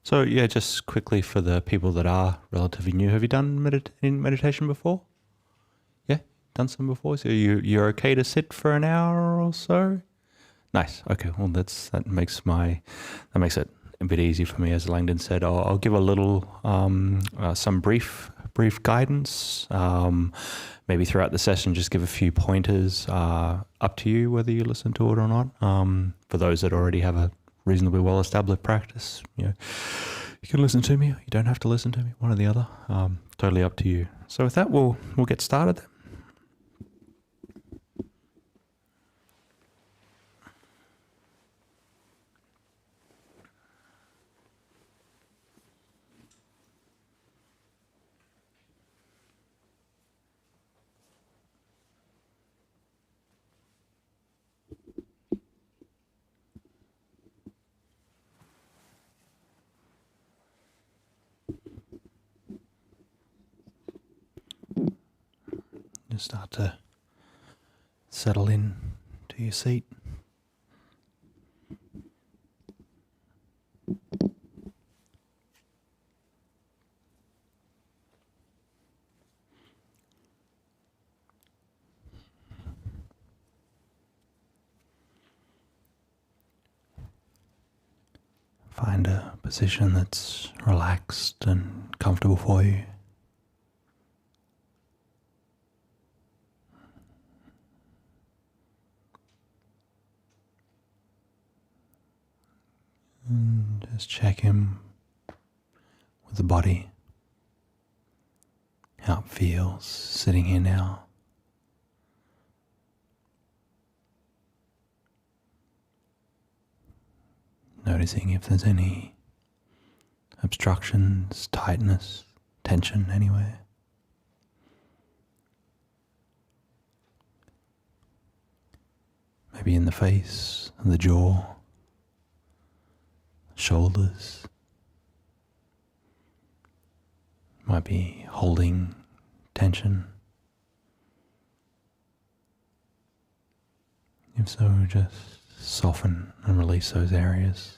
So yeah, just quickly for the people that are relatively new, have you done meditation before? Yeah, done some before. So you're okay to sit for an hour or so? Nice. Okay. Well, that makes it a bit easy for me. As Langdon said, I'll give a little some brief guidance. Maybe throughout the session, just give a few pointers. Up to you whether you listen to it or not. For those that already have a reasonably well-established practice, you can listen to me. You don't have to listen to me. One or the other. Totally up to you. So with that, we'll get started. Just start to settle in to your seat. Find a position that's relaxed and comfortable for you. And just check in with the body, how it feels sitting here now. Noticing if there's any obstructions, tightness, tension anywhere. Maybe in the face, the jaw, shoulders. Might be holding tension. If so, just soften and release those areas.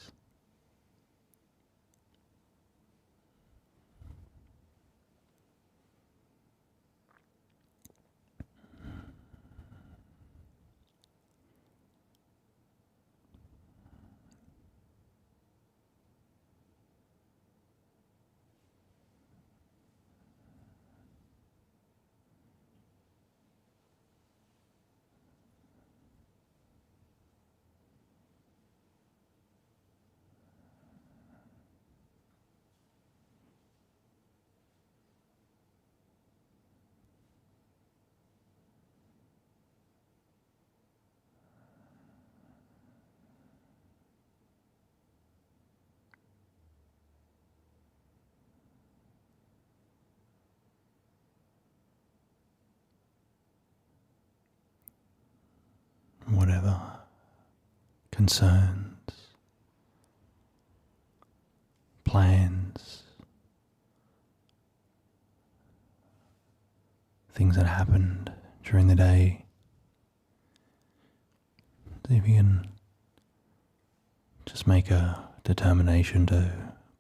Whatever concerns, plans, things that happened during the day. See if you can just make a determination to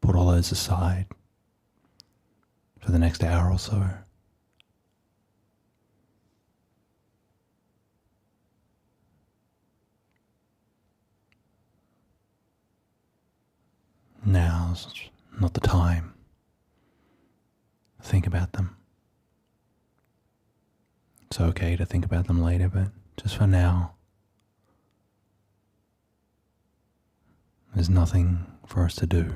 put all those aside for the next hour or so. Now's not the time to think about them. It's okay to think about them later, but just for now, there's nothing for us to do.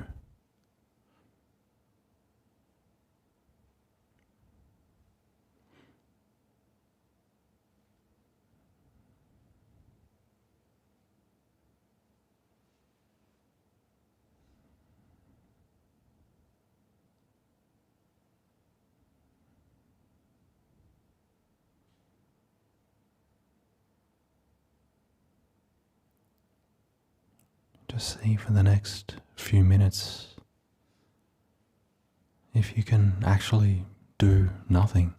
Just see for the next few minutes if you can actually do nothing.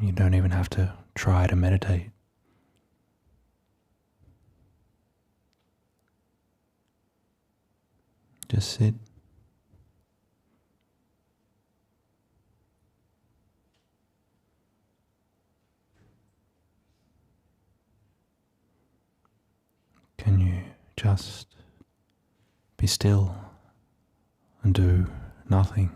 You don't even have to try to meditate. Just sit. Can you just be still and do nothing?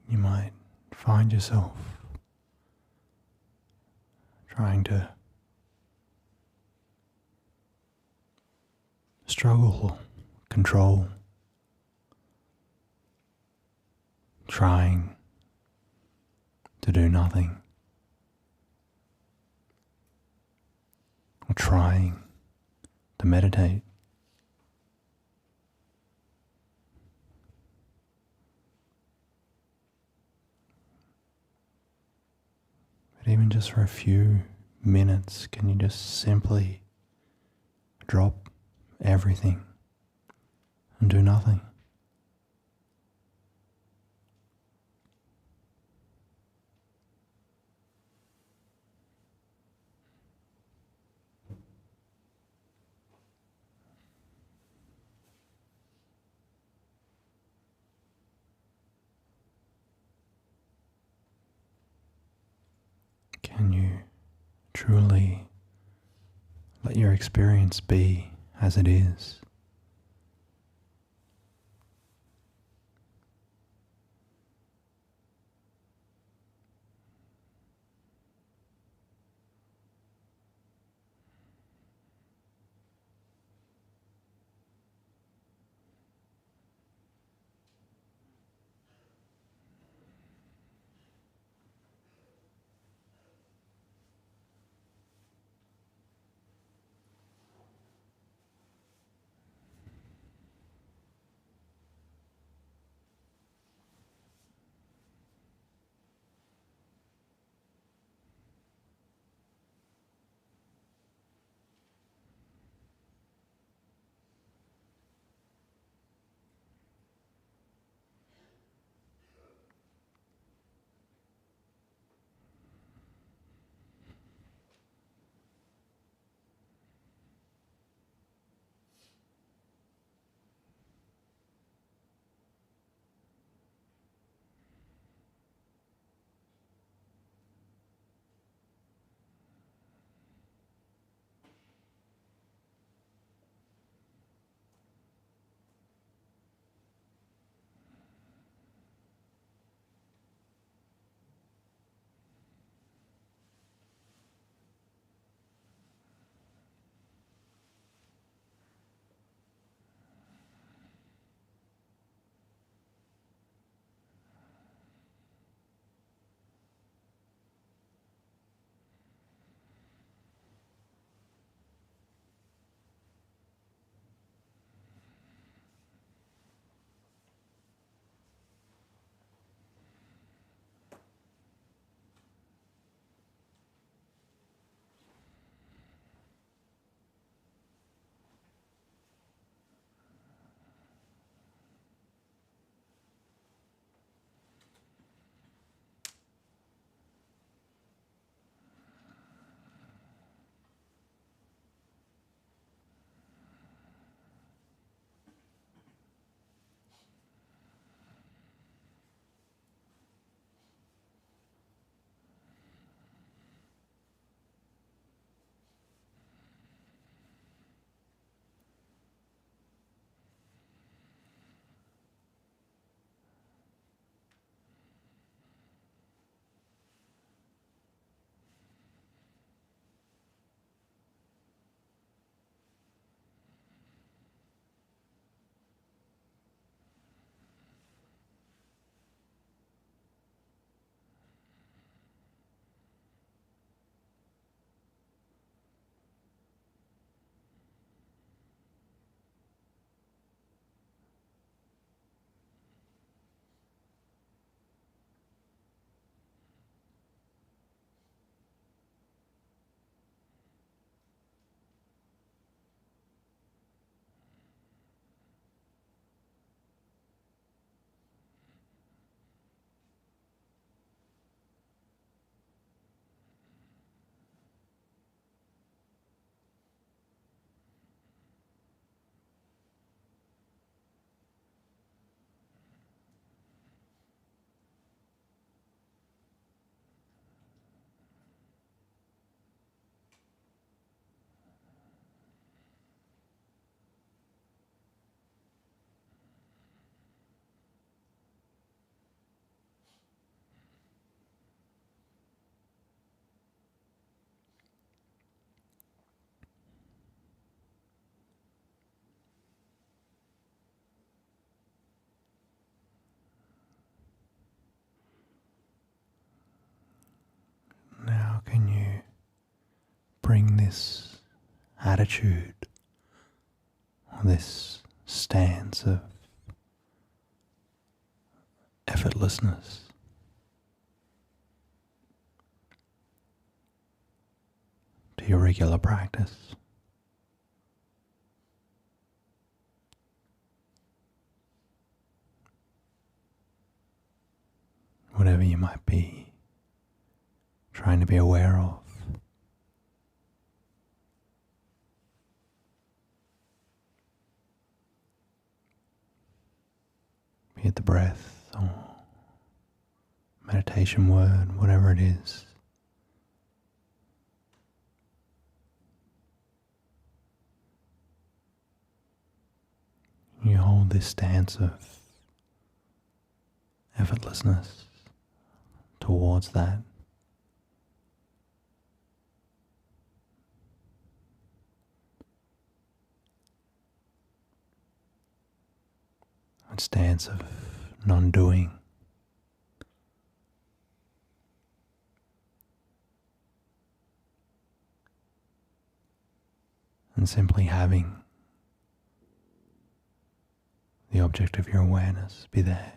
You might find yourself trying to struggle, control, trying to do nothing, or trying to meditate. But even just for a few minutes, can you just simply drop everything and do nothing? Can you truly let your experience be as it is? bring this attitude, or this stance of effortlessness to your regular practice. Whatever you might be trying to be aware of. Be it the breath or meditation word, whatever it is. You hold this stance of effortlessness towards that. A stance of non-doing. And simply having the object of your awareness be there.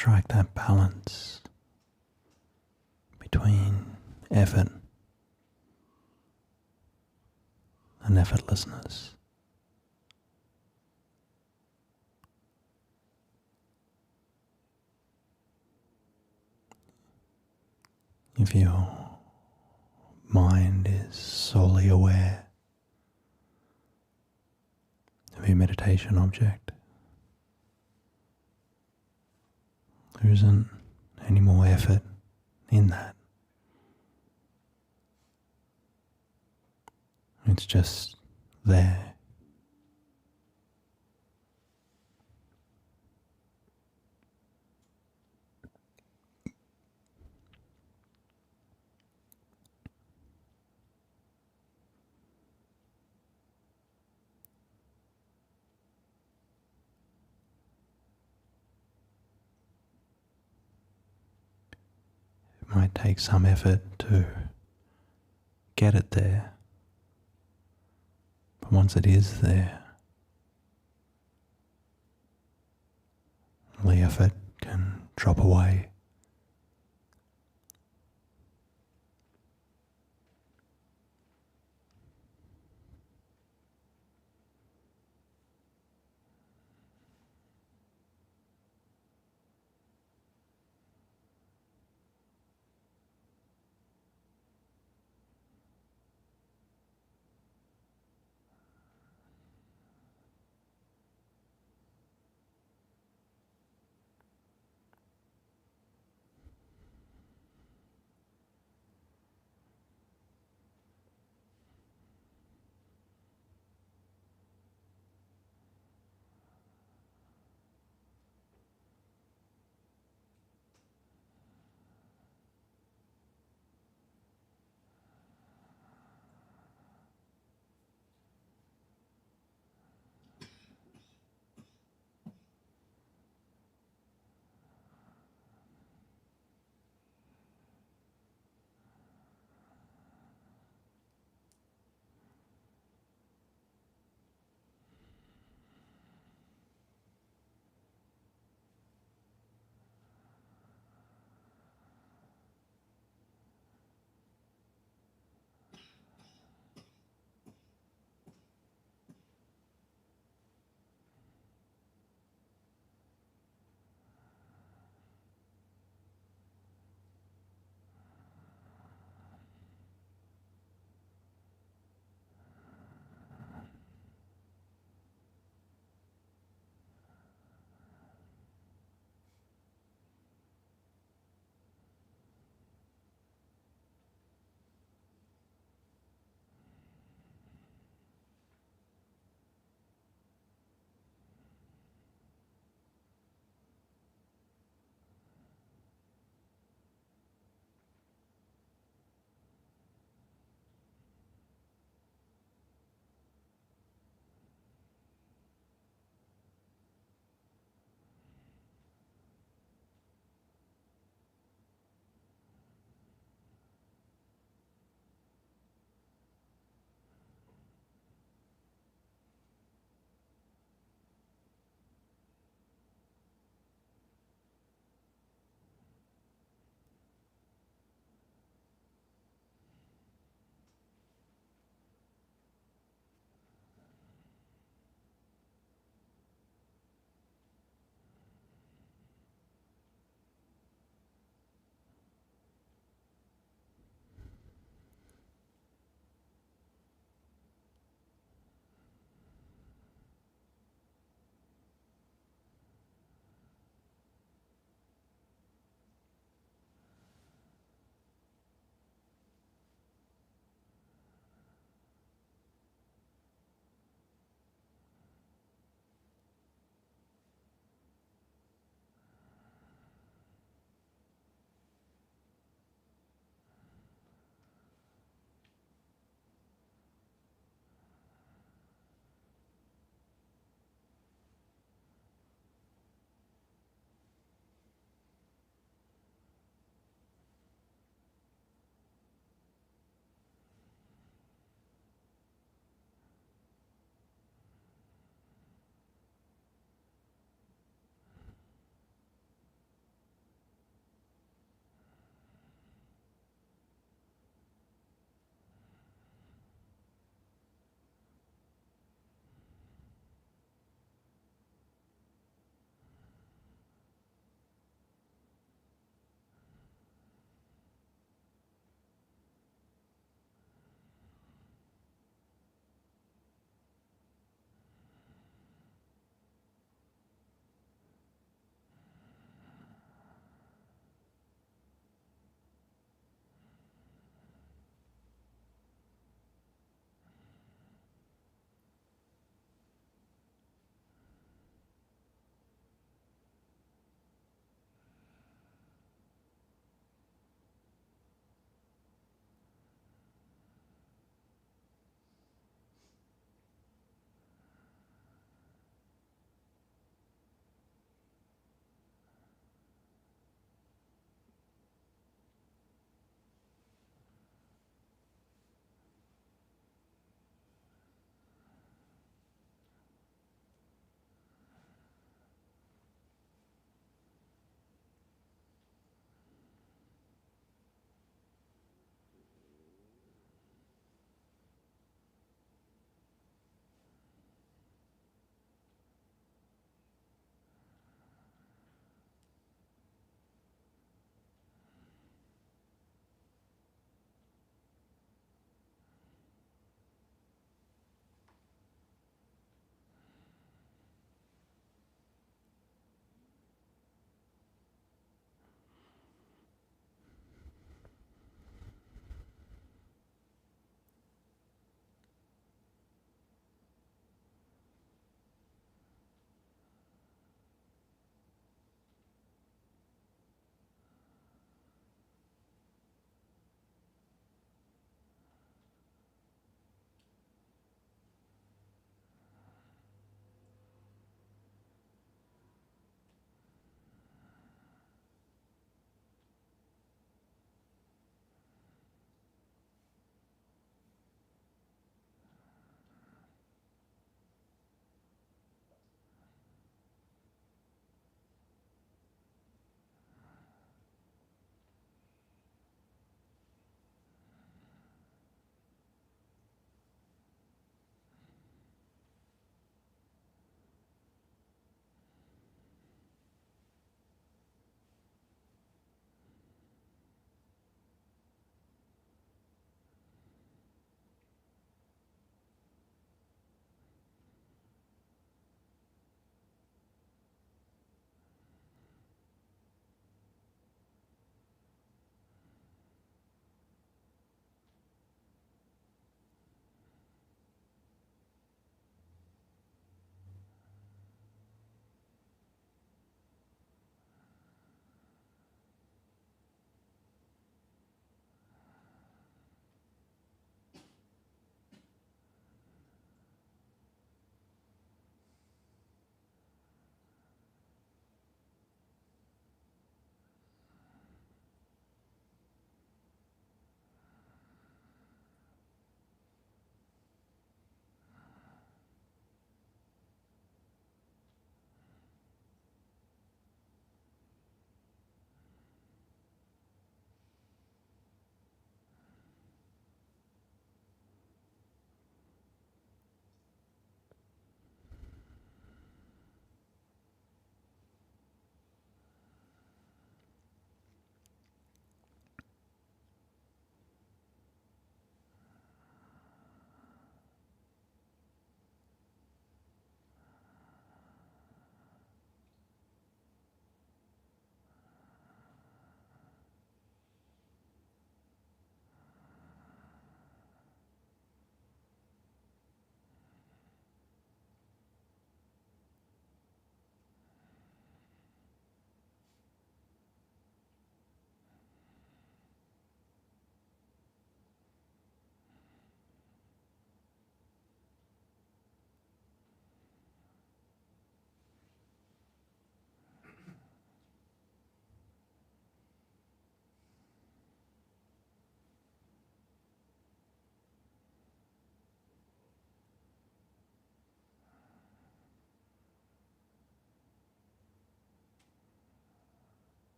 strike that balance between effort and effortlessness. If your mind is solely aware of your meditation object, there isn't any more effort in that. It's just there. It might take some effort to get it there, but once it is there, the effort can drop away.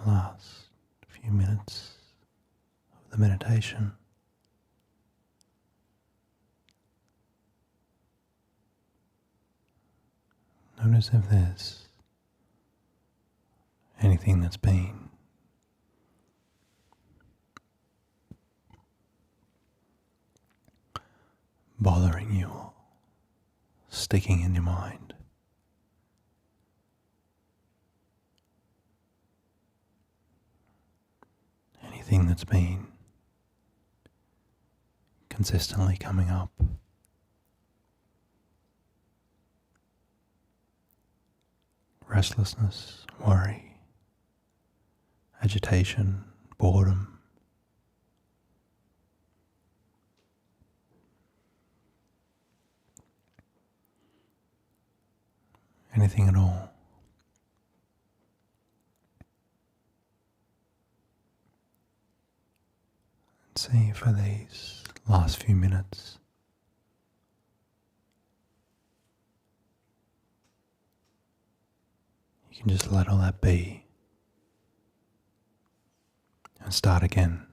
the last few minutes of the meditation. Notice if there's anything that's been bothering you or sticking in your mind. Anything that's been consistently coming up. Restlessness, worry, agitation, boredom. Anything at all. And see for these last few minutes you can just let all that be and start again.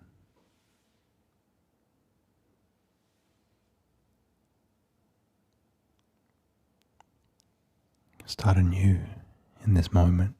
Start anew in this moment.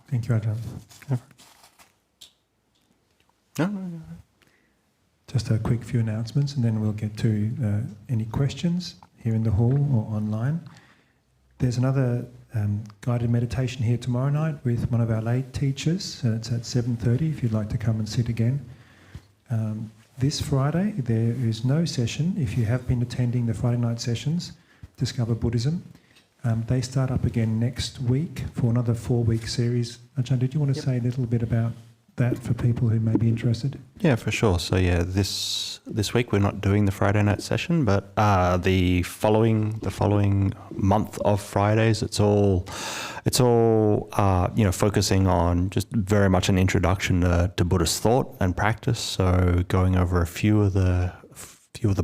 Thank you, Ajahn. No. Just a quick few announcements and then we'll get to any questions here in the hall or online. There's another guided meditation here tomorrow night with one of our lay teachers. It's at 7:30 if you'd like to come and sit again. This Friday there is no session. If you have been attending the Friday night sessions, Discover Buddhism, they start up again next week for another 4-week series. Ajahn, did you want to say a little bit about that for people who may be interested? Yeah, for sure. So yeah, this week we're not doing the Friday night session, but the following month of Fridays, it's all focusing on just very much an introduction to Buddhist thought and practice. So going over a few of the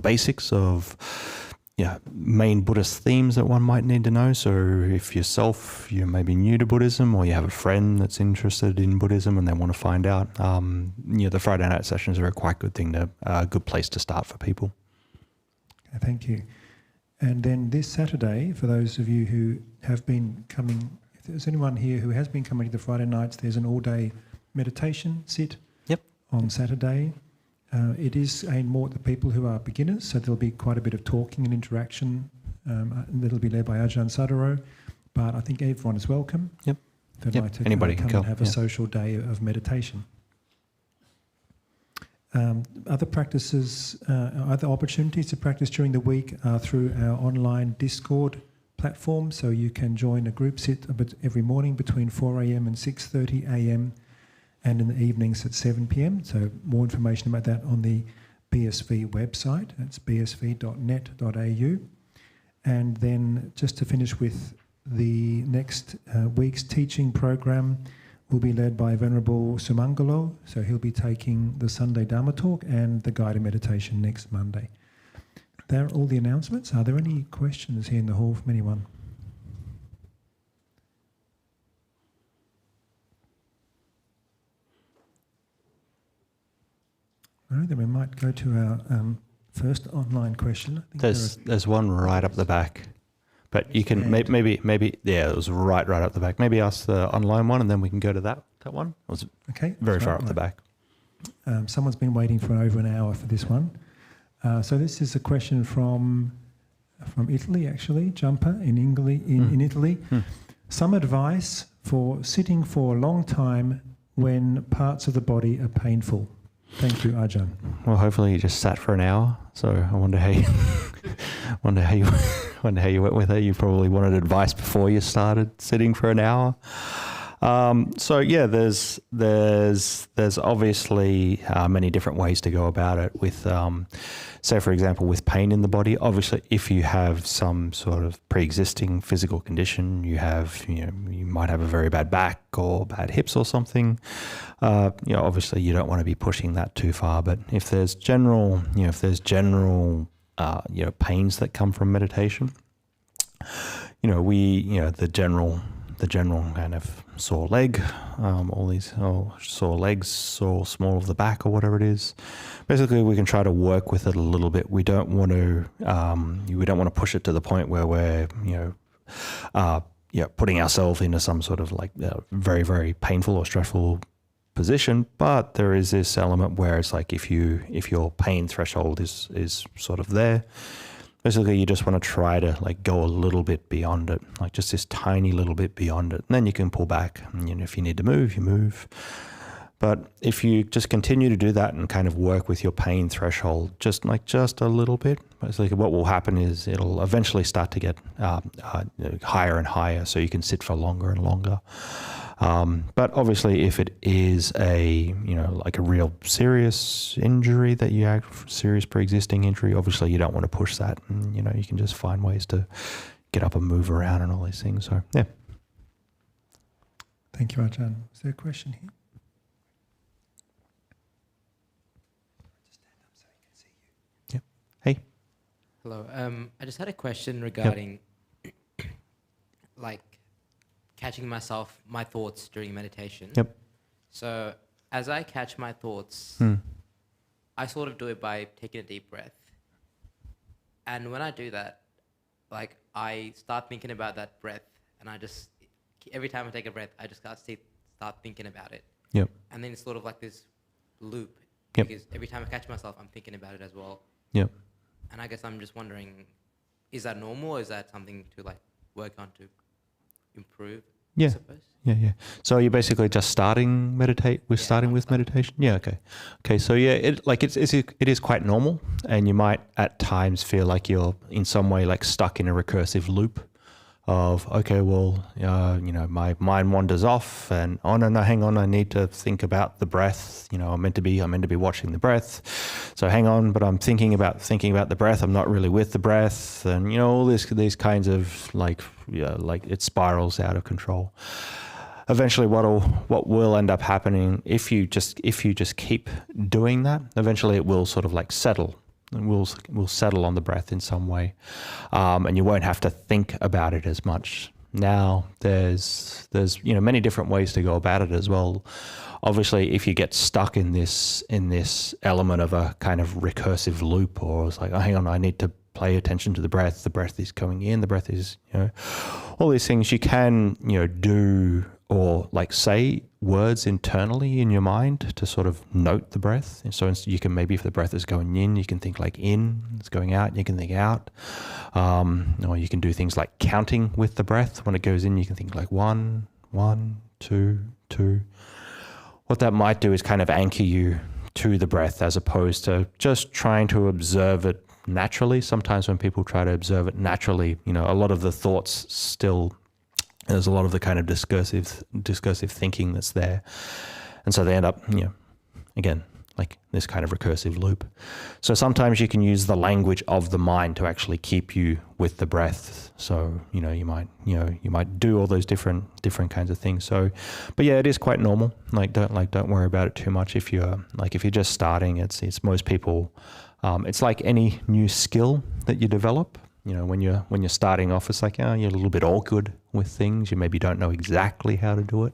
basics of main Buddhist themes that one might need to know. So if you may be new to Buddhism or you have a friend that's interested in Buddhism and they want to find out, the Friday night sessions are a quite good good place to start for people. Okay, thank you. And then this Saturday, for those of you who have been coming, if there's anyone here who has been coming to the Friday nights, there's an all-day meditation sit on Saturday. It is aimed more at the people who are beginners, so there'll be quite a bit of talking and interaction. That'll be led by Ajahn Sādaro, but I think everyone is welcome. Yep. They'd like to Anybody come can and have a social day of meditation. Other practices, other opportunities to practice during the week are through our online Discord platform, so you can join a group sit every morning between 4 a.m. and 6:30 a.m. and in the evenings at 7 p.m. So more information about that on the BSV website. That's bsv.net.au. And then just to finish with the next week's teaching program will be led by Venerable Sumangalo. So he'll be taking the Sunday Dhamma talk and the guided meditation next Monday. There are all the announcements. Are there any questions here in the hall from anyone? No, then we might go to our first online question. I think there's one right up the back, but you can maybe it was right up the back. Maybe ask the online one and then we can go to that one. It was very far up the back. Someone's been waiting for over an hour for this one. So this is a question from Italy, actually, Jumper in Italy. Some advice for sitting for a long time when parts of the body are painful. Thank you, Ajahn. Well, hopefully you just sat for an hour. So I wonder how you went with it. You probably wanted advice before you started sitting for an hour. So yeah, there's obviously many different ways to go about it. With say for example, with pain in the body. Obviously, if you have some sort of pre-existing physical condition, you might have a very bad back or bad hips or something. Obviously you don't want to be pushing that too far. But if there's general pains that come from meditation, the general kind of sore leg, sore legs, sore small of the back or whatever it is. Basically, we can try to work with it a little bit. We don't want to push it to the point where we're putting ourselves into some sort of very, very painful or stressful position. But there is this element where it's like if your pain threshold is sort of there. Basically, you just want to try to go a little bit beyond it, just this tiny little bit beyond it. And then you can pull back. And, if you need to move, you move. But if you just continue to do that and kind of work with your pain threshold, just a little bit, basically what will happen is it'll eventually start to get higher and higher, so you can sit for longer and longer. But obviously, if it is a real serious injury that you have, serious pre-existing injury, obviously you don't want to push that, and you can just find ways to get up and move around and all these things. So yeah. Thank you, Ajahn. Is there a question here? Yep. Hey. Hello. I just had a question regarding catching my thoughts during meditation. Yep. So as I catch my thoughts, I sort of do it by taking a deep breath. And when I do that, I start thinking about that breath, and every time I take a breath, I just start start thinking about it. Yep. And then it's sort of like this loop. Yep. Because every time I catch myself, I'm thinking about it as well. Yep. And I guess I'm just wondering, is that normal, or is that something to like work on to improve? Yeah. I suppose. Yeah. So you're basically just starting with meditation. Yeah. Okay. So yeah, it is quite normal, and you might at times feel like you're in some way like stuck in a recursive loop of, okay, well, my mind wanders off, and no, hang on, I need to think about the breath. I'm meant to be watching the breath. So hang on, but I'm thinking about the breath. I'm not really with the breath, and all these kinds of like it spirals out of control. Eventually, what will end up happening if you just keep doing that, eventually it will sort of like settle. We'll settle on the breath in some way, and you won't have to think about it as much. Now, there's many different ways to go about it as well. Obviously, if you get stuck in this element of a kind of recursive loop, or it's like, oh, hang on, I need to pay attention to the breath. The breath is coming in. The breath is, all these things you can, do or like say words internally in your mind to sort of note the breath. And so you can maybe, if the breath is going in, you can think like in, it's going out, you can think out. Or you can do things like counting with the breath. When it goes in, you can think like 1, 2, 2. What that might do is kind of anchor you to the breath as opposed to just trying to observe it naturally. Sometimes when people try to observe it naturally, a lot of the thoughts still, there's a lot of the kind of discursive thinking that's there. And so they end up, again, like this kind of recursive loop. So sometimes you can use the language of the mind to actually keep you with the breath. So, you might do all those different kinds of things. So, but yeah, it is quite normal. Don't worry about it too much. If you're just starting, it's most people, it's like any new skill that you develop. When you're starting off, it's like, you're a little bit awkward with things. You maybe don't know exactly how to do it,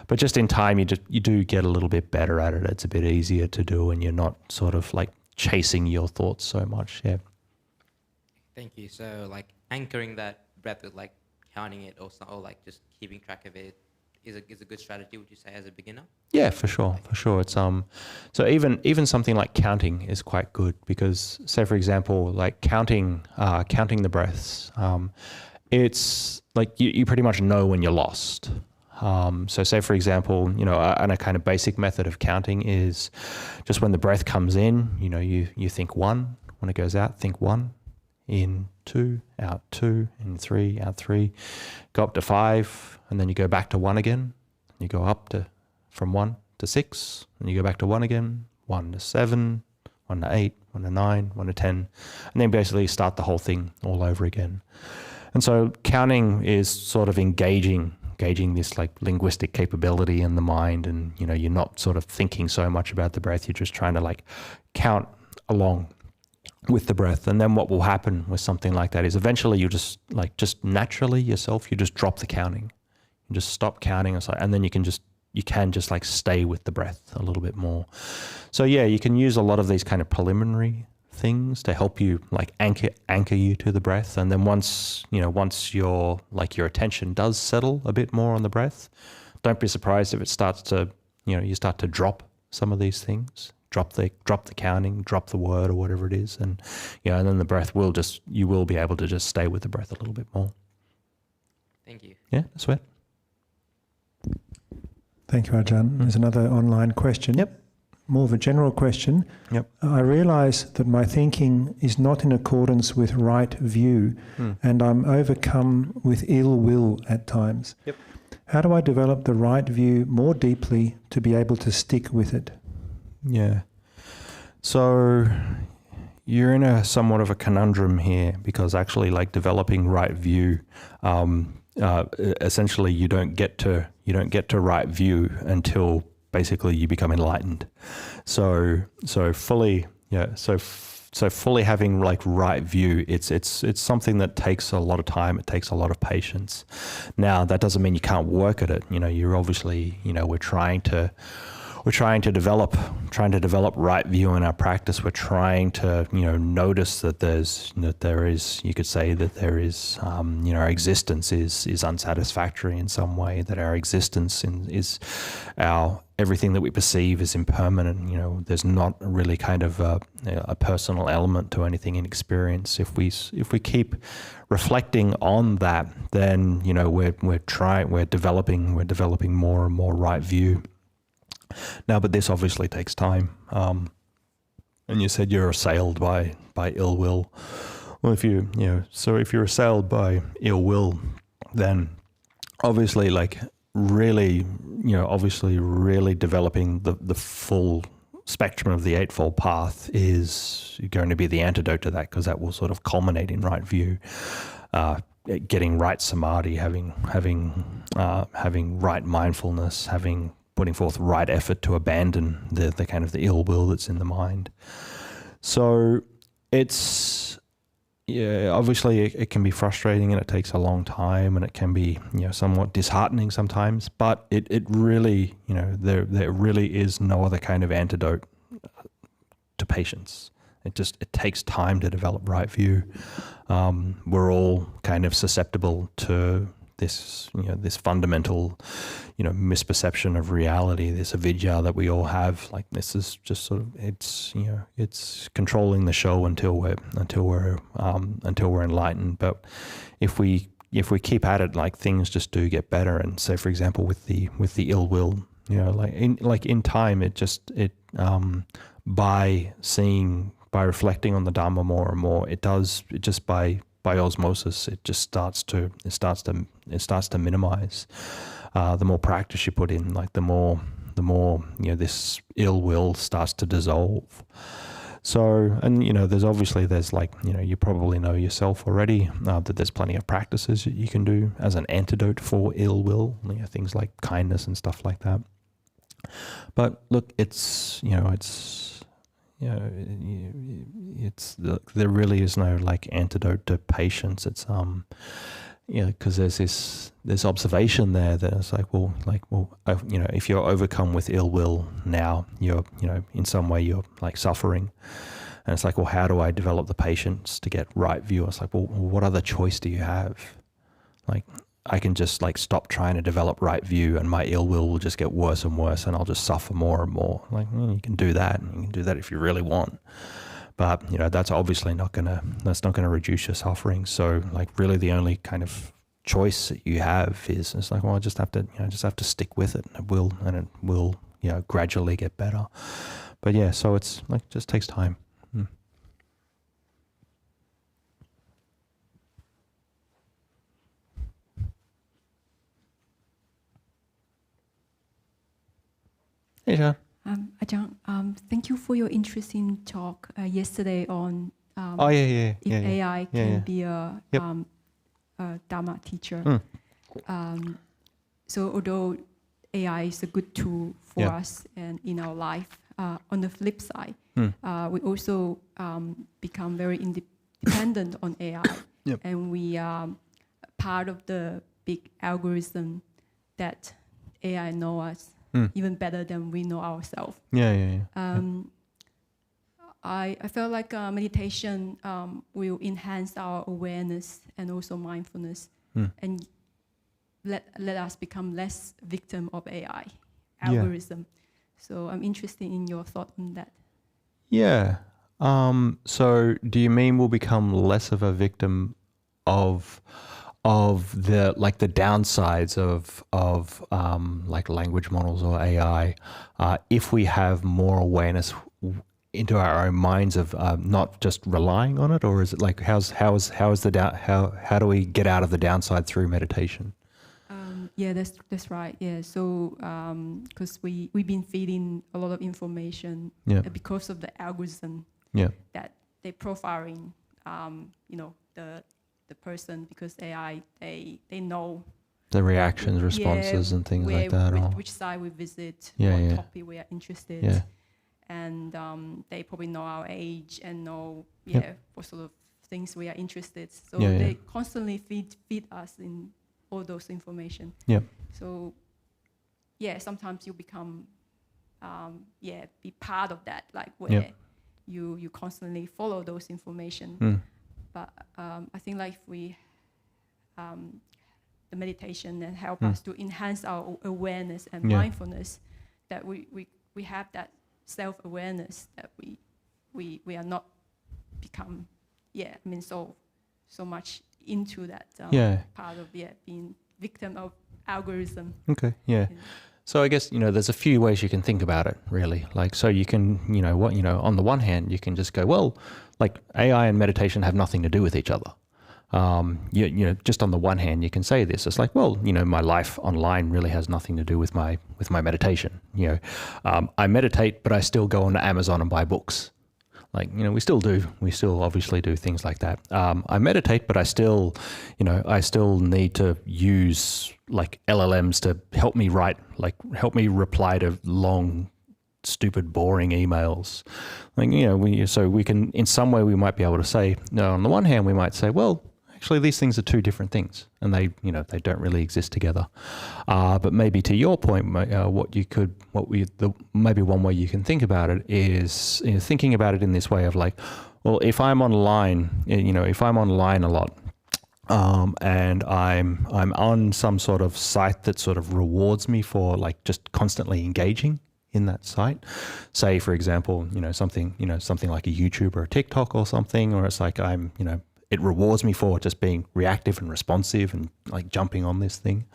but just in time, you do get a little bit better at it. It's a bit easier to do, and you're not sort of like chasing your thoughts so much. Yeah. Thank you. So like anchoring that breath with like counting it or like just keeping track of it is a good strategy, would you say, as a beginner? Yeah, for sure. It's so even something like counting is quite good, because say for example, like counting the breaths, it's like you pretty much know when you're lost. So say for example, and a kind of basic method of counting is just when the breath comes in, you think 1. When it goes out, think 1. In 2, out 2, in 3, out 3, go up to 5, and then you go back to 1 again. You go up from 1 to 6, and you go back to 1 again, 1 to 7, 1 to 8, 1 to 9, 1 to 10, and then basically start the whole thing all over again. And so counting is sort of engaging this like linguistic capability in the mind, and you're not sort of thinking so much about the breath. You're just trying to like count along with the breath. And then what will happen with something like that is eventually you just naturally yourself, you just drop the counting. You just stop counting, and then you can just like stay with the breath a little bit more. So yeah, you can use a lot of these kind of preliminary things to help you like anchor you to the breath. And then once your attention does settle a bit more on the breath, don't be surprised if it starts to, you start to drop some of these things. Drop the counting, drop the word or whatever it is, and and then the breath you will be able to just stay with the breath a little bit more. Thank you. Yeah, that's it. Thank you, Ajahn. There's another online question. Yep. More of a general question. Yep. I realize that my thinking is not in accordance with right view, and I'm overcome with ill will at times. Yep. How do I develop the right view more deeply to be able to stick with it? Yeah. So you're in a somewhat of a conundrum here, because actually like developing right view, essentially you don't get to right view until basically you become enlightened. So fully having like right view, it's something that takes a lot of time. It takes a lot of patience. Now that doesn't mean you can't work at it. You're obviously, we're trying to develop right view in our practice. We're trying to, notice that you could say that there is, our existence is unsatisfactory in some way, that our existence is everything that we perceive is impermanent. There's not really kind of a personal element to anything in experience. If we keep reflecting on that, then we're developing more and more right view. Now, but this obviously takes time. And you said you're assailed by ill will. Well, if you're assailed by ill will, then obviously really developing the full spectrum of the Eightfold Path is going to be the antidote to that, because that will sort of culminate in right view, getting right samadhi, having right mindfulness, putting forth right effort to abandon the kind of the ill will that's in the mind. So it's, obviously it can be frustrating and it takes a long time and it can be, somewhat disheartening sometimes, but it really, there really is no other kind of antidote to patience. It takes time to develop right view. We're all kind of susceptible to this, this fundamental, misperception of reality, this avidya that we all have. Like, this is just sort of, it's controlling the show until we're enlightened. But if we keep at it, like, things just do get better. And say, for example, with the ill will, in time, by reflecting on the Dhamma more and more, by osmosis, it starts to minimize. The more practice you put in, the more this ill will starts to dissolve. So, and there's you probably know yourself already that there's plenty of practices that you can do as an antidote for ill will, things like kindness and stuff like that. But look, there really is no antidote to patience. It's because there's this observation there that it's if you're overcome with ill will now, you're in some way you're suffering, and it's how do I develop the patience to get right view? It's what other choice do you have? I can just stop trying to develop right view, and my ill will just get worse and worse, and I'll just suffer more and more. You can do that, and you can do that if you really want, but that's obviously not gonna reduce your suffering. So really the only kind of choice that you have is I just have to stick with it, and it will gradually get better. But yeah, so it's just takes time. Hey, John. Ajahn, thank you for your interesting talk yesterday on if AI can be a Dhamma teacher. So although AI is a good tool for us and in our life, on the flip side, we also become very dependent on AI, and we are part of the big algorithm that AI know us even better than we know ourselves. I felt like meditation will enhance our awareness and also mindfulness, and let us become less victim of AI algorithm. So I'm interested in your thought on that. Yeah. So do you mean we'll become less of a victim of the the downsides of language models or AI if we have more awareness into our own minds of not just relying on it, or is it how do we get out of the downside through meditation? Yeah, that's right. Yeah, so because we've been feeding a lot of information because of the algorithm that they're profiling, the person, because AI they know the reactions, responses, and things like that. Which side we visit, what topic we are interested in. And they probably know our age and know what sort of things we are interested. So they constantly feed us in all those information. So sometimes you become be part of that, like where you constantly follow those information. But I think like if we the meditation and help us to enhance our awareness and mindfulness, that we have that self-awareness, that we are not become so much into that part of being victim of algorithm. Okay, yeah. So I guess, there's a few ways you can think about it, really. Like, so you can, on the one hand, you can just go, well, like AI and meditation have nothing to do with each other. Just on the one hand, you can say this. It's like, well, my life online really has nothing to do with my meditation. I meditate, but I still go on to Amazon and buy books. Like, we still obviously do things like that. I meditate, but I still need to use like LLMs to help me reply to long, stupid, boring emails. Like, so we can, in some way we might be able to say, no, on the one hand, we might say, well, actually these things are two different things and they don't really exist together. But maybe to your point, maybe one way you can think about it is thinking about it in this way of like, well, if I'm online, if I'm online a lot, and I'm on some sort of site that sort of rewards me for like just constantly engaging in that site, say for example, something like a YouTube or a TikTok or something, or it's like it rewards me for just being reactive and responsive and like jumping on this thing.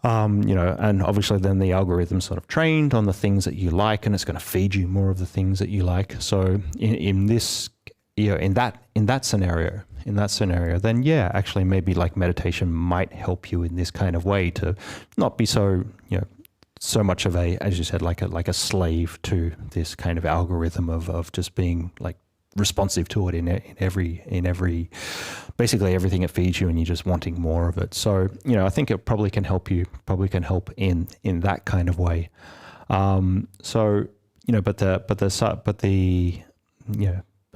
And obviously then the algorithm's sort of trained on the things that you like, and it's going to feed you more of the things that you like. So in that scenario, then actually maybe like meditation might help you in this kind of way to not be so, so much of a, as you said, like a slave to this kind of algorithm of just being like responsive to it in every basically everything it feeds you, and you're just wanting more of it. So I think it probably can help in that kind of way. But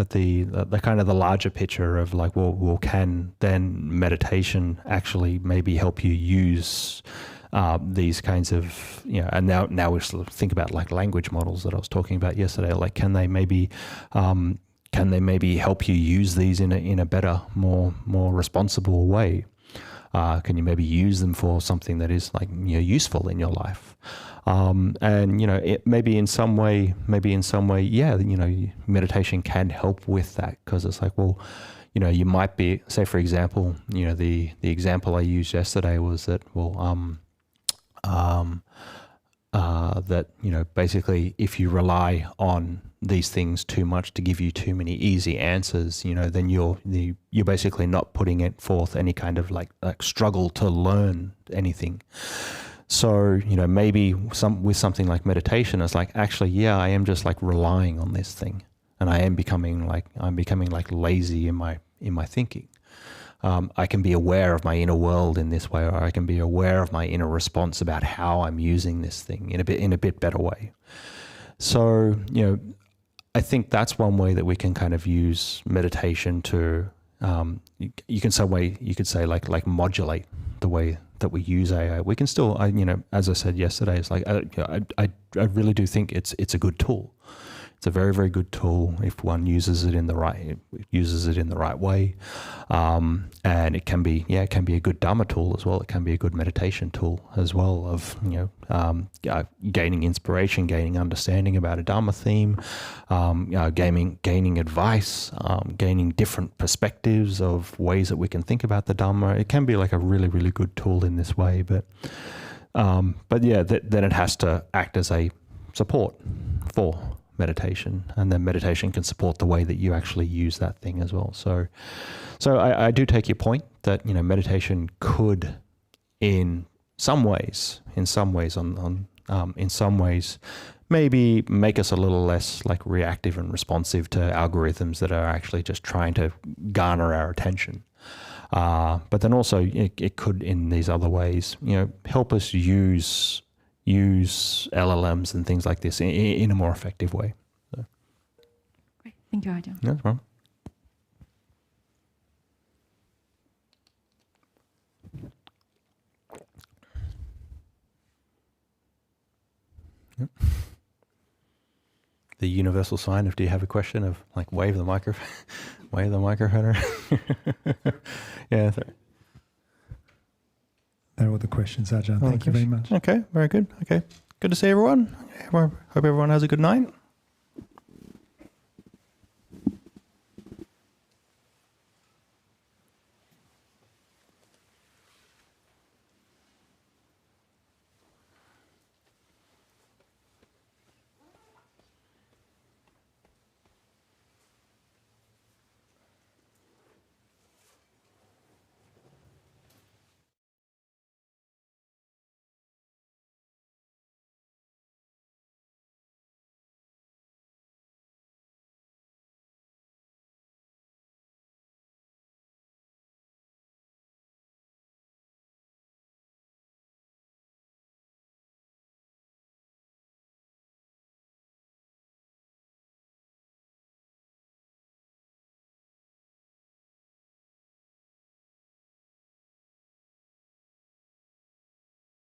the kind of the larger picture of like, well, can then meditation actually maybe help you use these kinds of, and now we sort of think about like language models that I was talking about yesterday. Like, can they maybe help you use these in a better, more responsible way? Can you maybe use them for something that is like useful in your life? And it maybe in some way, meditation can help with that, because it's like, well, you might be, say for example, the example I used yesterday was that, well, that basically if you rely on these things too much to give you too many easy answers, then you're basically not putting it forth any kind of like struggle to learn anything. So maybe with something like meditation, it's like, actually, I am just like relying on this thing, and I'm becoming like lazy in my thinking. I can be aware of my inner world in this way, or I can be aware of my inner response about how I'm using this thing in a bit better way. So, I think that's one way that we can kind of use meditation to, you could say like modulate the way that we use AI. We can still, as I said yesterday, it's like, I really do think it's a good tool. It's a very, very good tool if one uses it in the right way, and it can be a good Dhamma tool as well. It can be a good meditation tool as well, of gaining inspiration, gaining understanding about a Dhamma theme, gaining advice, gaining different perspectives of ways that we can think about the Dhamma. It can be like a really, really good tool in this way, but then it has to act as a support for meditation, and then meditation can support the way that you actually use that thing as well. So I do take your point that meditation could, in some ways, maybe make us a little less like reactive and responsive to algorithms that are actually just trying to garner our attention. But then also it could, in these other ways, help us use LLMs and things like this in a more effective way. So. Great. Thank you, Ajahn. No problem. Yep. the universal sign of, do you have a question, of like wave the microphone, wave the microphone around. Yeah, sorry. They're all the questions, Ajahn. Thank you very much. Okay, very good. Okay, good to see everyone. Hope everyone has a good night.